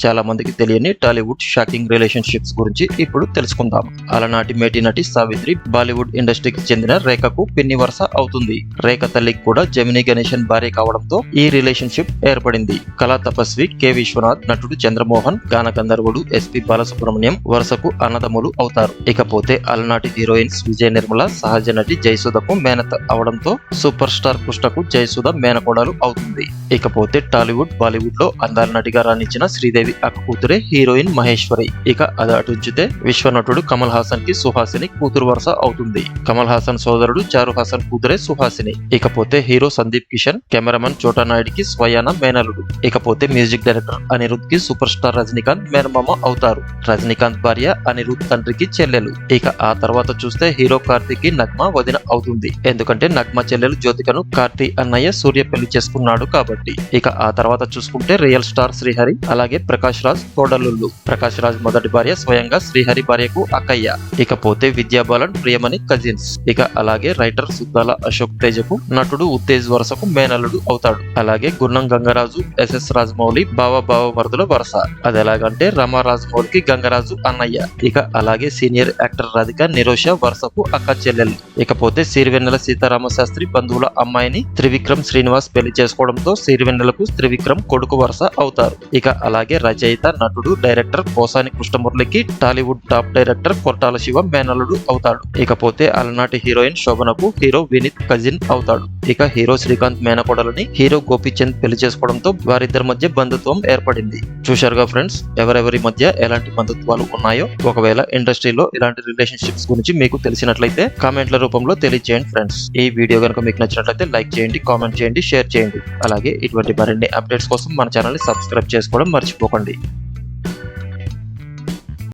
చాలా మందికి తెలియని టాలీవుడ్ షాకింగ్ రిలేషన్షిప్స్ గురించి ఇప్పుడు తెలుసుకుందాం. అలనాటి మేటి నటి సావిత్రి బాలీవుడ్ ఇండస్ట్రీకి చెందిన రేఖకు పిన్ని వరుస అవుతుంది. రేఖ తల్లికి కూడా జమినీ గణేశన్ భార్య కావడంతో ఈ రిలేషన్షిప్ ఏర్పడింది. కళా తపస్వి కె విశ్వనాథ్, నటుడు చంద్రమోహన్, గాన గంధర్వుడు ఎస్పి బాలసుబ్రహ్మణ్యం వరుసకు అన్నదమ్ములు అవుతారు. ఇకపోతే అలనాటి హీరోయిన్స్ విజయ నిర్మల సహజ నటి జయసుధకు మేనత అవడంతో సూపర్ స్టార్ కృష్ణకు జయసుధ మేనకోడలు అవుతుంది. ఇకపోతే టాలీవుడ్ బాలీవుడ్ లో అందాల నటిగా రాణించిన శ్రీదేవి అక్క కూతురే హీరోయిన్ మహేశ్వరి. ఇక అది అటుంచితే విశ్వనటుడు కమల్ హాసన్ కి సుహాసిని కూతురు వరుస అవుతుంది. కమల్ హాసన్ సోదరుడు చారు హాసన్ కూతురే సుహాసిని. ఇకపోతే హీరో సందీప్ కిషన్, కెమెరామన్ చోటా నాయుడికి స్వయాన మేనలుడు. ఇకపోతే మ్యూజిక్ డైరెక్టర్ అనిరుద్ కి సూపర్ స్టార్ రజనీకాంత్ మేనమామ అవుతారు. రజనీకాంత్ భార్య అనిరుద్ తండ్రికి చెల్లెలు. ఇక ఆ తర్వాత చూస్తే హీరో కార్తీక్ కి నగ్మ వదిన అవుతుంది. ఎందుకంటే నగ్మ చెల్లెలు జ్యోతికను కార్తీ అన్నయ్య సూర్య పెళ్లి చేసుకున్నాడు కాబట్టి. ఇక ఆ తర్వాత చూసుకుంటే రియల్ స్టార్ శ్రీహరి, అలాగే ప్రకాష్ రాజ్ కోడలుళ్ళు. ప్రకాష్ రాజ్ మొదటి భార్య స్వయంగా శ్రీహరి భార్యకు అక్కయ్య. ఇకపోతే విద్యాబాలన్ ప్రియమణి కజిన్స్. ఇక అలాగే రైటర్ సుద్దాల అశోక్ తేజకు నటుడు ఉత్తేజ్ వరుసకు మేనల్లుడు అవుతాడు. అలాగే గున్నం గంగరాజు ఎస్ఎస్ రాజమౌళి బావ మరుదుల వరుస. అది ఎలాగంటే రమా రాజమౌళికి గంగరాజు అన్నయ్య. ఇక అలాగే సీనియర్ యాక్టర్ రాధిక నిరోష వరుసకు అక్క చెల్లెలు. ఇకపోతే సిరివెన్నెల సీతారామ శాస్త్రి బంధువుల అమ్మాయిని త్రివిక్రమ్ శ్రీనివాస్ పెళ్లి చేసుకోవడంతో సిరివెన్నెలకు త్రివిక్రమ్ కొడుకు వరుస అవుతారు. ఇక అలాగే రచయిత, నటుడు, డైరెక్టర్ పోసాని కృష్ణమురళికి Tollywood top director Koratala Siva మేనల్లుడు అవుతాడు. ఇకపోతే అలనాటి హీరోయిన్ శోభనకు హీరో వినీత్ కజిన్ అవుతాడు. ఇక హీరో శ్రీకాంత్ మేనకోడలని హీరో గోపీచంద్ పెళ్లి చేసుకోవడంతో వారిద్దరి మధ్య బంధుత్వం ఏర్పడింది. చూశారుగా ఫ్రెండ్స్, ఎవరెవరి మధ్య ఎలాంటి బంధుత్వాలు ఉన్నాయో. ఒకవేళ ఇండస్ట్రీలో ఇలాంటి రిలేషన్షిప్స్ గురించి మీకు తెలిసినట్లయితే కామెంట్ల రూపంలో తెలియజేయండి ఫ్రెండ్స్. ఈ వీడియో కనుక మీకు నచ్చినట్లయితే లైక్ చేయండి, కామెంట్ చేయండి, షేర్ చేయండి. అలాగే ఇటువంటి మరిన్ని అప్డేట్స్ కోసం మన ఛానల్ ని సబ్స్క్రైబ్ చేసుకోవడం మర్చిపోకండి.